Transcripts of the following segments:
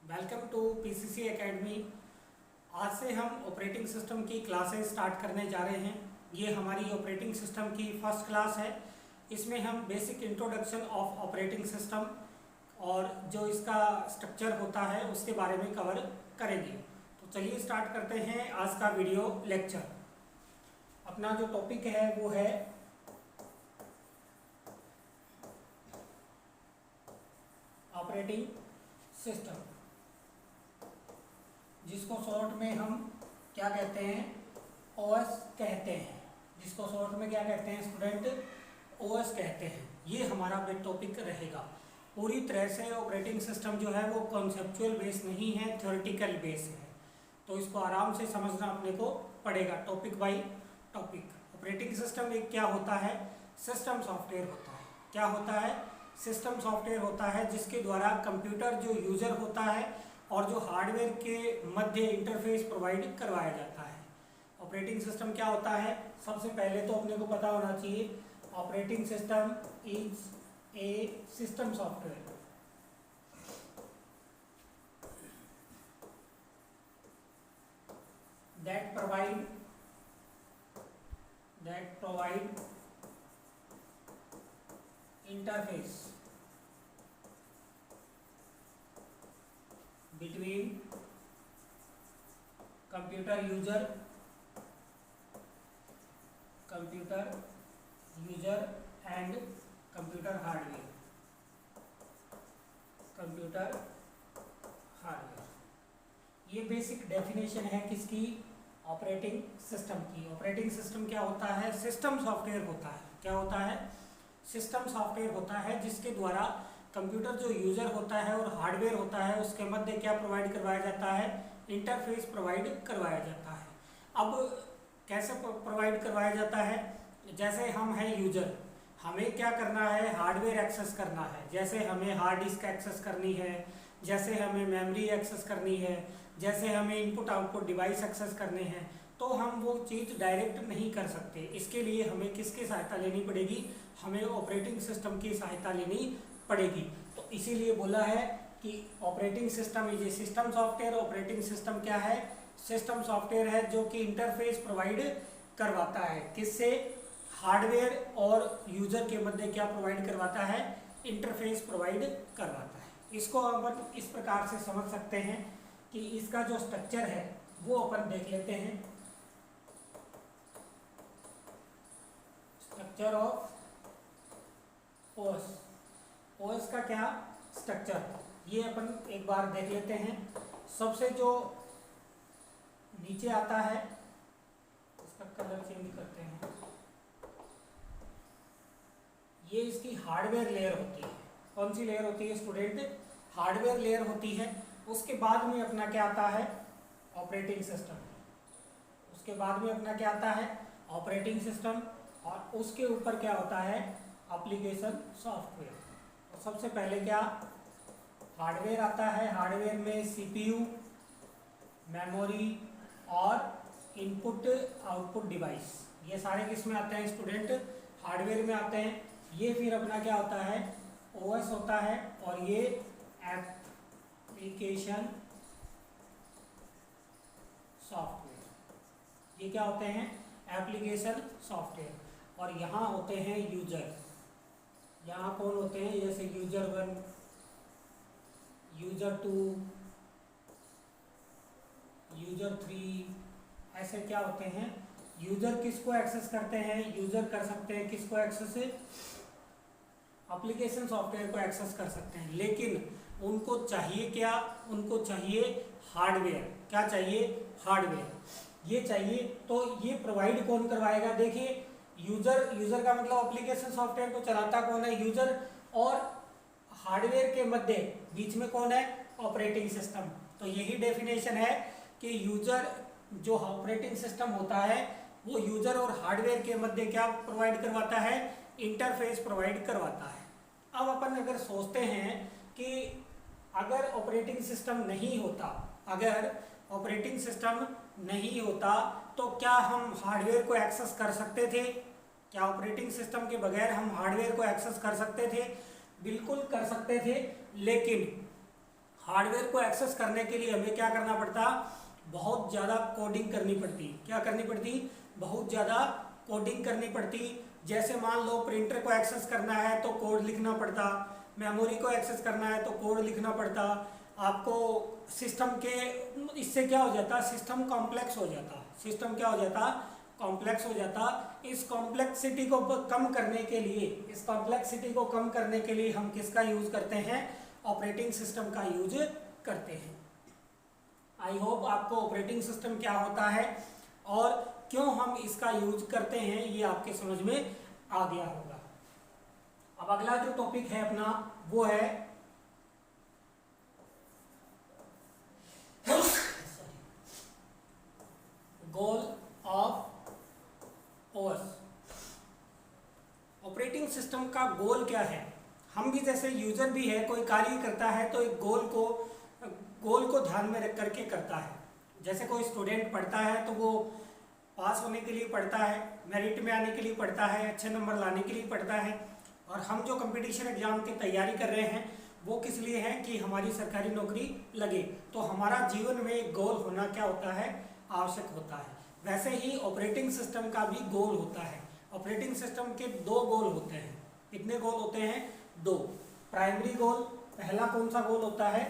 Welcome to PCC academy. आज से हम ऑपरेटिंग सिस्टम की क्लासेस स्टार्ट करने जा रहे हैं। ये हमारी ऑपरेटिंग सिस्टम की फर्स्ट क्लास है। इसमें हम basic introduction of operating system और जो इसका स्ट्रक्चर होता है उसके बारे में कवर करेंगे। तो चलिए स्टार्ट करते हैं आज का वीडियो लेक्चर। अपना जो टॉपिक है वो है ऑपरेटिंग सिस्टम, जिसको शॉर्ट में हम क्या कहते हैं, ओएस कहते हैं। जिसको शॉर्ट में क्या कहते हैं स्टूडेंट, ओएस कहते हैं। ये हमारा बेस टॉपिक रहेगा। पूरी तरह से ऑपरेटिंग सिस्टम जो है वो कॉन्सेप्चुअल बेस नहीं है, थ्योरेटिकल बेस है। तो इसको आराम से समझना अपने को पड़ेगा topic by topic. Operating system एक क्या होता है, सिस्टम सॉफ्टवेयर होता है। क्या होता है, सिस्टम सॉफ्टवेयर होता है जिसके द्वारा कंप्यूटर जो यूजर होता है और जो हार्डवेयर के मध्य इंटरफेस प्रोवाइड करवाया जाता है। ऑपरेटिंग सिस्टम क्या होता है, सबसे पहले तो अपने को पता होना चाहिए operating system is a system software that provide interface between computer user and computer hardware। ये बेसिक डेफिनेशन है किसकी, ऑपरेटिंग सिस्टम की। ऑपरेटिंग सिस्टम क्या होता है, सिस्टम सॉफ्टवेयर होता है। क्या होता है, सिस्टम सॉफ्टवेयर होता है जिसके द्वारा कंप्यूटर जो यूजर होता है और हार्डवेयर होता है उसके मध्य क्या प्रोवाइड करवाया जाता है, इंटरफेस प्रोवाइड करवाया जाता है। अब कैसे प्रोवाइड करवाया जाता है, जैसे हम हैं यूजर, हमें क्या करना है, हार्डवेयर एक्सेस करना है। जैसे हमें हार्ड डिस्क एक्सेस करनी है, जैसे हमें मेमोरी एक्सेस करनी है, जैसे हमें इनपुट आउटपुट डिवाइस एक्सेस करने हैं, तो हम वो चीज़ डायरेक्ट नहीं कर सकते। इसके लिए हमें किसकी सहायता लेनी पड़ेगी, हमें ऑपरेटिंग सिस्टम की सहायता लेनी पड़ेगी। तो इसीलिए बोला है कि operating system is a system software. Operating system क्या है, सिस्टम सॉफ्टवेयर है जो कि इंटरफेस प्रोवाइड करवाता है। किससे, हार्डवेयर और यूजर के मध्य क्या प्रोवाइड करवाता है, इंटरफेस प्रोवाइड करवाता है। इसको अपन इस प्रकार से समझ सकते हैं कि इसका जो स्ट्रक्चर है वो अपन देख लेते हैं। स्ट्रक्चर ऑफ ओएस, ओएस का क्या स्ट्रक्चर, ये अपन एक बार देख लेते हैं। सबसे जो नीचे आता है, इसका कलर चेंज करते हैं, ये इसकी हार्डवेयर लेयर होती है। कौन सी लेयर होती है स्टूडेंट, हार्डवेयर लेयर होती है। उसके बाद में अपना क्या आता है, ऑपरेटिंग सिस्टम। उसके बाद में अपना क्या आता है, ऑपरेटिंग सिस्टम, और उसके ऊपर क्या होता है, एप्लीकेशन सॉफ्टवेयर। तो सबसे पहले क्या, हार्डवेयर आता है। हार्डवेयर में सीपीयू, मेमोरी और इनपुट आउटपुट डिवाइस, ये सारे किस में आते हैं स्टूडेंट, हार्डवेयर में आते हैं। ये फिर अपना क्या होता है, ओएस होता है, और ये एप्लीकेशन सॉफ्टवेयर। ये क्या होते हैं, एप्लीकेशन सॉफ्टवेयर। और यहाँ होते हैं यूजर। यहाँ कौन होते हैं, जैसे यूजर 1, यूजर 2, यूजर 3, ऐसे क्या होते हैं, यूजर किसको एक्सेस करते हैं, यूजर कर सकते हैं किसको एक्सेस, एप्लीकेशन सॉफ्टवेयर को एक्सेस कर सकते हैं। लेकिन उनको चाहिए क्या, उनको चाहिए हार्डवेयर। क्या चाहिए, हार्डवेयर ये चाहिए। तो ये प्रोवाइड कौन करवाएगा, देखिए यूजर का मतलब एप्लीकेशन सॉफ्टवेयर को चलाता कौन है, यूजर, और हार्डवेयर के मध्य बीच में कौन है, ऑपरेटिंग सिस्टम। तो यही डेफिनेशन है कि यूजर जो ऑपरेटिंग सिस्टम होता है वो यूजर और हार्डवेयर के मध्य क्या प्रोवाइड करवाता है, इंटरफेस प्रोवाइड करवाता है। अब अपन अगर सोचते हैं कि अगर ऑपरेटिंग सिस्टम नहीं होता, अगर ऑपरेटिंग सिस्टम नहीं होता तो क्या हम हार्डवेयर को एक्सेस कर सकते थे, क्या ऑपरेटिंग सिस्टम के बगैर हम हार्डवेयर को एक्सेस कर सकते थे, बिल्कुल कर सकते थे। लेकिन हार्डवेयर को एक्सेस करने के लिए हमें क्या करना पड़ता, बहुत ज़्यादा कोडिंग करनी पड़ती। क्या करनी पड़ती, बहुत ज़्यादा कोडिंग करनी पड़ती। जैसे मान लो प्रिंटर को एक्सेस करना है तो कोड लिखना पड़ता, मेमोरी को एक्सेस करना है तो कोड लिखना पड़ता आपको। सिस्टम के इससे क्या हो जाता, सिस्टम कॉम्प्लेक्स हो जाता, सिस्टम क्या हो जाता, कॉम्प्लेक्स हो जाता। इस कॉम्प्लेक्सिटी को कम करने के लिए, इस कॉम्प्लेक्सिटी को कम करने के लिए हम किसका यूज करते हैं, ऑपरेटिंग सिस्टम का यूज करते हैं। आई होप आपको ऑपरेटिंग सिस्टम क्या होता है और क्यों हम इसका यूज करते हैं ये आपके समझ में आ गया होगा। अब अगला जो टॉपिक है अपना वो है goal of OS. Operating system का गोल क्या है। हम भी जैसे यूजर भी है, कोई कार्य करता है तो एक गोल को ध्यान में रख करके करता है। जैसे कोई स्टूडेंट पढ़ता है तो वो पास होने के लिए पढ़ता है, मेरिट में आने के लिए पढ़ता है, अच्छे नंबर लाने के लिए पढ़ता है। और हम जो कंपटीशन एग्जाम की तैयारी कर रहे हैं वो किस लिए है कि हमारी सरकारी नौकरी लगे। तो हमारा जीवन में एक गोल होना क्या होता है, आवश्यक होता है। वैसे ही ऑपरेटिंग सिस्टम का भी गोल होता है। ऑपरेटिंग सिस्टम के दो गोल होते हैं। कितने गोल होते हैं, दो। प्राइमरी गोल, पहला कौन सा गोल होता है,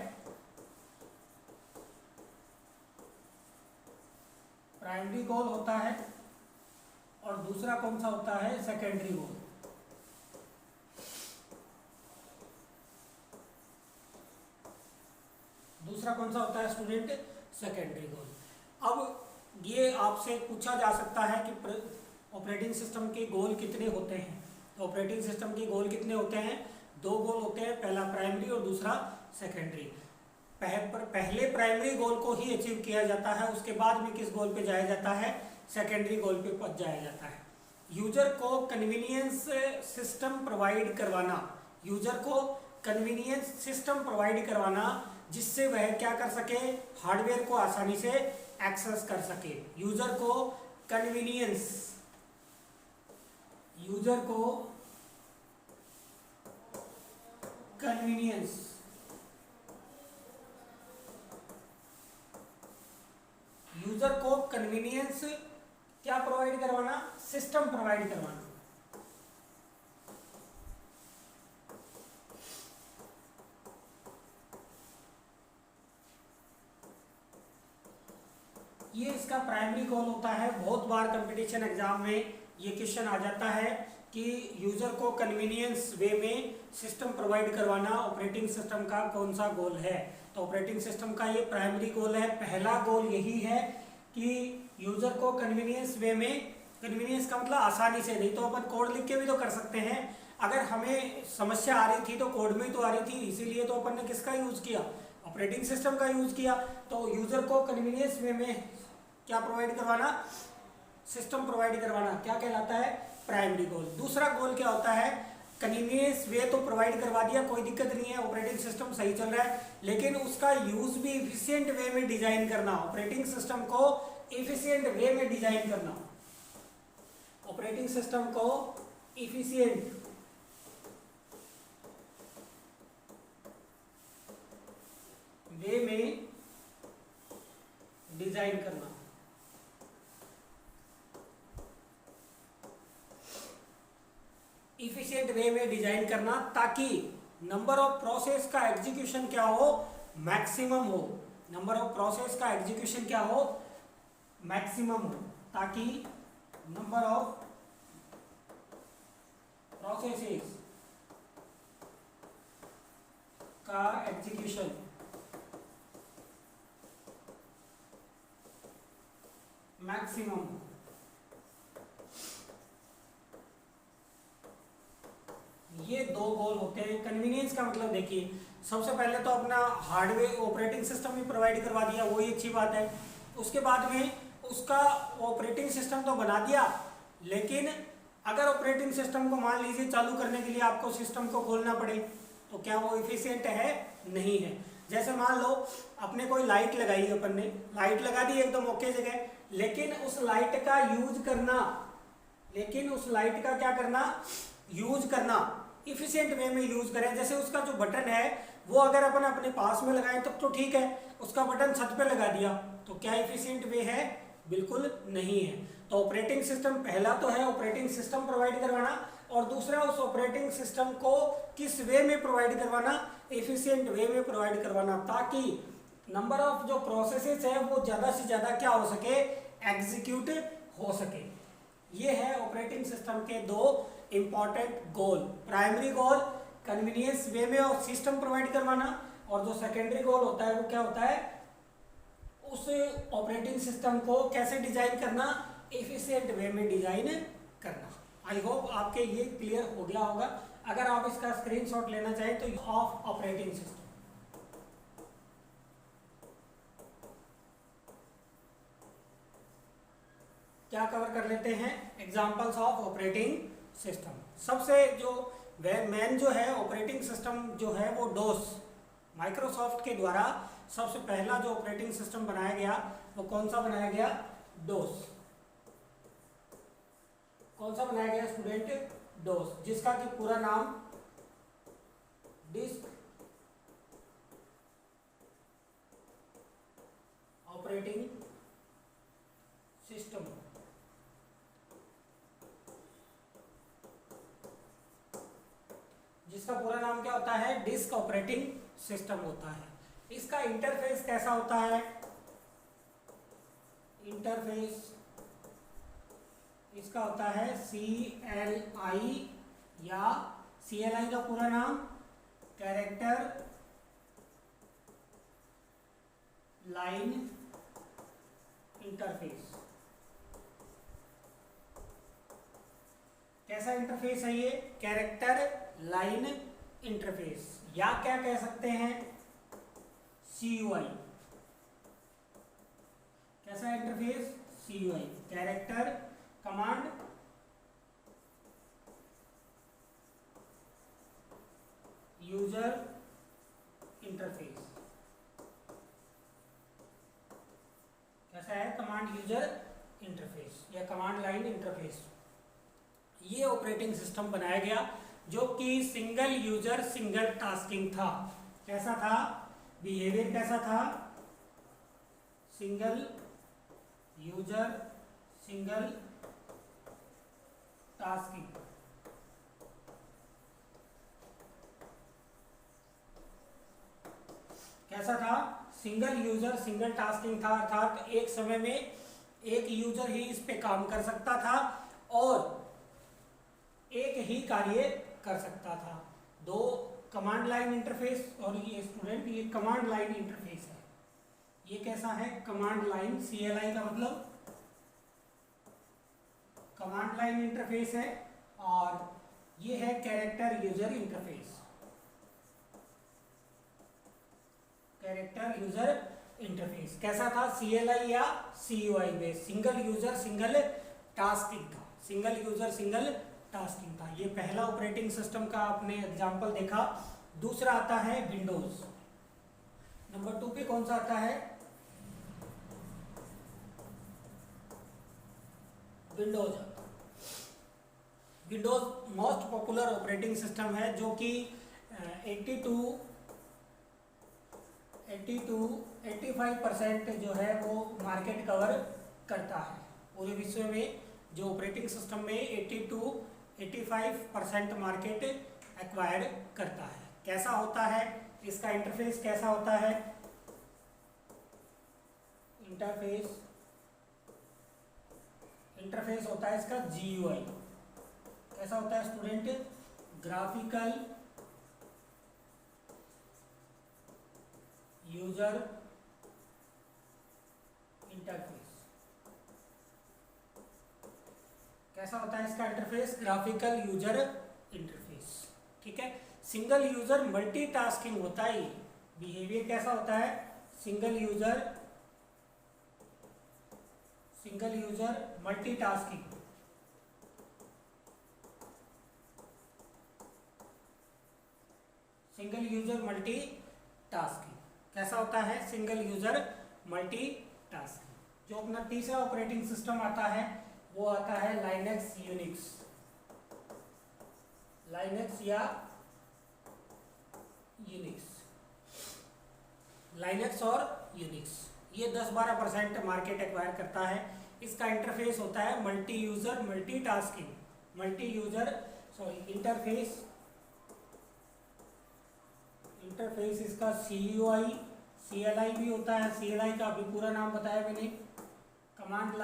प्राइमरी गोल होता है, और दूसरा कौन सा होता है, सेकेंडरी गोल। दूसरा कौन सा होता है स्टूडेंट, सेकेंडरी गोल। अब ये आपसे पूछा जा सकता है कि ऑपरेटिंग सिस्टम के गोल कितने होते हैं। तो ऑपरेटिंग सिस्टम के गोल कितने होते हैं, दो गोल होते हैं, पहला प्राइमरी और दूसरा सेकेंडरी। पहले प्राइमरी गोल को ही अचीव किया जाता है, उसके बाद में किस गोल पे जाया जाता है, सेकेंडरी गोल पे जाया जाता है। यूजर को कन्वीनियंस सिस्टम प्रोवाइड करवाना, यूजर को कन्वीनियंस सिस्टम प्रोवाइड करवाना जिससे वह क्या कर सके, हार्डवेयर को आसानी से एक्सेस कर सके। यूजर को कन्वीनियंस, यूजर को कन्वीनियंस यूजर को कन्वीनियंस क्या प्रोवाइड करवाना, सिस्टम प्रोवाइड करवाना। ये इसका प्राइमरी गोल होता है। बहुत बार कंपटीशन एग्जाम में ये क्वेश्चन आ जाता है कि यूजर को कन्वीनियंस वे में सिस्टम प्रोवाइड करवाना ऑपरेटिंग सिस्टम का कौन सा गोल है। तो ऑपरेटिंग सिस्टम का ये प्राइमरी गोल है। पहला गोल यही है कि यूजर को कन्वीनियंस वे में, कन्वीनियंस का मतलब आसानी से, नहीं तो अपन कोड लिख के भी तो कर सकते हैं। अगर हमें समस्या आ रही थी तो कोड में ही तो आ रही थी, इसीलिए तो अपन ने किसका यूज किया, ऑपरेटिंग सिस्टम का यूज किया। तो यूजर को कन्वीनियंस वे में क्या प्रोवाइड करवाना, सिस्टम प्रोवाइड करवाना, क्या कहलाता है, प्राइमरी गोल। दूसरा गोल क्या होता है, कन्वीनियंस वे तो प्रोवाइड करवा दिया, कोई दिक्कत नहीं है, ऑपरेटिंग सिस्टम सही चल रहा है, लेकिन उसका यूज भी इफिशिएंट वे में डिजाइन करना, ऑपरेटिंग सिस्टम को इफिशिएंट वे में डिजाइन करना, ऑपरेटिंग सिस्टम को इफिशिएंट वे में डिजाइन करना। इफिशिएंट वे में डिजाइन करना ताकि नंबर ऑफ प्रोसेस का एग्जीक्यूशन क्या हो, मैक्सिमम हो। नंबर ऑफ प्रोसेस का एग्जीक्यूशन क्या हो, मैक्सिमम हो, ताकि नंबर ऑफ प्रोसेसेस का एग्जीक्यूशन मैक्सिमम। ये दो गोल होते हैं। कन्वीनियंस का मतलब देखिए, सबसे पहले तो अपना हार्डवेयर ऑपरेटिंग सिस्टम भी प्रोवाइड करवा दिया, वही अच्छी बात है। उसके बाद में उसका ऑपरेटिंग सिस्टम तो बना दिया, लेकिन अगर ऑपरेटिंग सिस्टम को मान लीजिए चालू करने के लिए आपको सिस्टम को खोलना पड़े तो क्या वो इफिशिएंट है, नहीं है। जैसे मान लो अपने कोई लाइट लगाई, अपन ने लाइट लगा दी एकदम ओके जगह, लेकिन उस लाइट का यूज करना, लेकिन उस लाइट का क्या करना, यूज करना इफिशिएंट वे में यूज करें। जैसे उसका जो बटन है वो अगर अपन अपने पास में लगाएं तब तो ठीक है, उसका बटन छत पे लगा दिया तो क्या एफिशिएंट वे है? बिल्कुल नहीं है। तो ऑपरेटिंग सिस्टम, पहला तो है ऑपरेटिंग सिस्टम प्रोवाइड करवाना, और दूसरा उस ऑपरेटिंग सिस्टम को किस वे में प्रोवाइड करवाना? एफिशिएंट वे में प्रोवाइड करवाना, ताकि नंबर ऑफ जो प्रोसेसेस है वो ज़्यादा से ज़्यादा क्या हो सके? एग्जीक्यूट हो सके। ये है ऑपरेटिंग सिस्टम के दो important goal. Primary goal convenience way में और सिस्टम प्रोवाइड करवाना, और जो सेकेंडरी गोल होता है वो क्या होता है? उस ऑपरेटिंग सिस्टम को कैसे डिजाइन करना? एफिशिएंट वे में डिजाइन करना। आई होप आपके ये क्लियर हो गया होगा। अगर आप इसका स्क्रीनशॉट लेना चाहें तो ऑफ ऑपरेटिंग सिस्टम, क्या कवर कर लेते हैं? Examples of operating system. सबसे जो मेन जो है ऑपरेटिंग सिस्टम जो है वो डोस, माइक्रोसॉफ्ट के द्वारा सबसे पहला जो ऑपरेटिंग सिस्टम बनाया गया वो कौन सा बनाया गया? डोस। कौन सा बनाया गया स्टूडेंट? डोस, जिसका कि पूरा नाम डिस्क ऑपरेटिंग सिस्टम, जिसका पूरा नाम क्या होता है? डिस्क ऑपरेटिंग सिस्टम होता है। इसका इंटरफेस कैसा होता है? इंटरफेस इसका होता है CLI, या CLI का पूरा नाम कैरेक्टर लाइन इंटरफेस। कैसा इंटरफेस है ये? कैरेक्टर लाइन इंटरफेस, या क्या कह सकते हैं? CUI। कैसा interface? CUI, character command user interface. कैसा है? कमांड यूजर इंटरफेस या कमांड लाइन इंटरफेस। ये ऑपरेटिंग सिस्टम बनाया गया जो कि सिंगल यूजर सिंगल टास्किंग था। कैसा था? बिहेवियर कैसा था? Single user single tasking. कैसा था? सिंगल यूजर सिंगल टास्किंग था, अर्थात एक समय में एक यूजर ही इस पे काम कर सकता था और एक ही कार्य कर सकता था। दो कमांड लाइन इंटरफेस, और ये स्टूडेंट ये कमांड लाइन इंटरफेस है। ये कैसा है? कमांड लाइन, CLI का मतलब कमांड लाइन इंटरफेस है, और ये है character user interface. Character user interface कैसा था? CLI या CUI based, single user single tasking था। सिंगल यूजर सिंगल टास्किंग था। ये पहला ऑपरेटिंग सिस्टम का आपने एग्जांपल देखा। दूसरा आता है विंडोज। नंबर 2 पे कौन सा आता है? Windows. Windows most popular operating system है जो कि 85% जो है वो मार्केट कवर करता है। पूरे विश्व में जो ऑपरेटिंग सिस्टम में 85% मार्केट एक्वायर करता है। कैसा होता है? इसका इंटरफेस कैसा होता है? इंटरफेस होता है इसका GUI। कैसा होता है स्टूडेंट? Graphical user interface. कैसा होता है इसका इंटरफेस? Graphical user interface. ठीक है। सिंगल यूजर मल्टीटास्किंग होता है। बिहेवियर कैसा होता है? Single user multitasking. Single user multitasking कैसा होता है? Single user multitasking. जो अपना तीसरा ऑपरेटिंग सिस्टम आता है वो आता है लाइनक्स यूनिक्स। लाइनक्स या यूनिक्स लाइनक्स और यूनिक्स, ये 10-12% मार्केट एक्वायर करता है। इसका इंटरफेस होता है मल्टी यूजर मल्टीटास्किंग, इंटरफेस इसका CUI CLI भी होता है। CLI का अभी पूरा नाम बताया मैंने, कमांड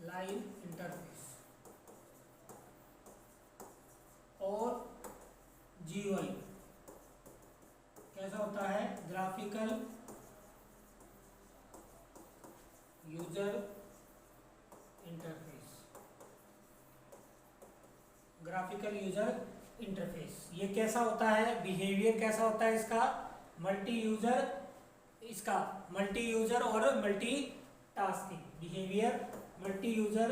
लाइन इंटरफेस, और GUI कैसा होता है, ग्राफिकल यूजर इंटरफेस। ये कैसा होता है, बिहेवियर कैसा होता है इसका, मल्टी यूजर और multi tasking. Behaviour multi user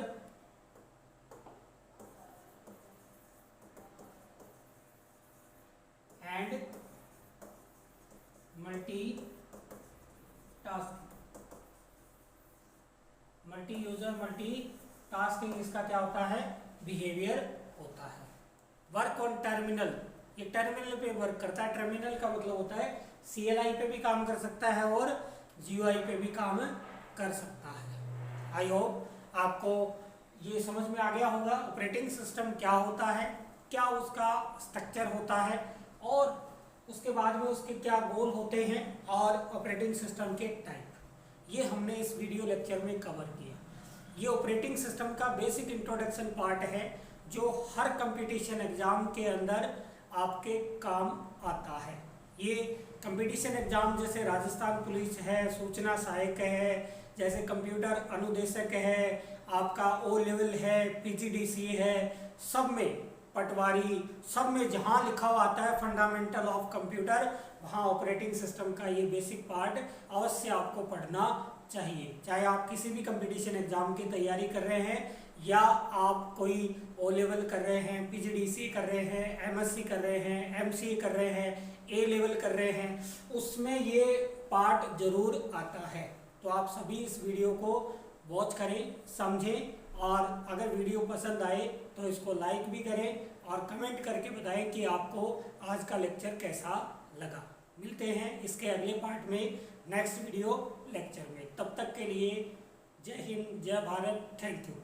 and multi tasking इसका क्या होता है, बिहेवियर होता है। वर्क ऑन टर्मिनल, ये टर्मिनल पे वर्क करता है। टर्मिनल का मतलब होता है CLI पे भी काम कर सकता है और GUI पे भी काम कर सकता है। आई होप आपको ये समझ में आ गया होगा ऑपरेटिंग सिस्टम क्या होता है, क्या उसका स्ट्रक्चर होता है, और उसके बाद में उसके क्या गोल होते हैं, और ऑपरेटिंग सिस्टम के टाइप। ये हमने इस वीडियो लेक्चर में कवर किया। ये ऑपरेटिंग सिस्टम का बेसिक इंट्रोडक्शन पार्ट है जो हर कंपटीशन एग्जाम के अंदर आपके काम आता है। ये कंपटीशन एग्जाम जैसे राजस्थान पुलिस है, सूचना सहायक है, जैसे कंप्यूटर अनुदेशक है, आपका O लेवल है, PGDC है, सब में, पटवारी, सब में जहाँ लिखा हुआ आता है फंडामेंटल ऑफ कंप्यूटर, वहाँ ऑपरेटिंग सिस्टम का ये बेसिक पार्ट अवश्य आपको पढ़ना चाहिए। चाहे आप किसी भी कंपटीशन एग्जाम की तैयारी कर रहे हैं, या आप कोई O लेवल कर रहे हैं, PGDC कर रहे हैं, MSc कर रहे हैं, MCA कर रहे हैं, A लेवल कर रहे हैं, उसमें ये पार्ट जरूर आता है। तो आप सभी इस वीडियो को वॉच करें, समझें, और अगर वीडियो पसंद आए तो इसको लाइक भी करें और कमेंट करके बताएं कि आपको आज का लेक्चर कैसा लगा। मिलते हैं इसके अगले पार्ट में, नेक्स्ट वीडियो लेक्चर में। तब तक के लिए जय हिंद, जय भारत, थैंक यू।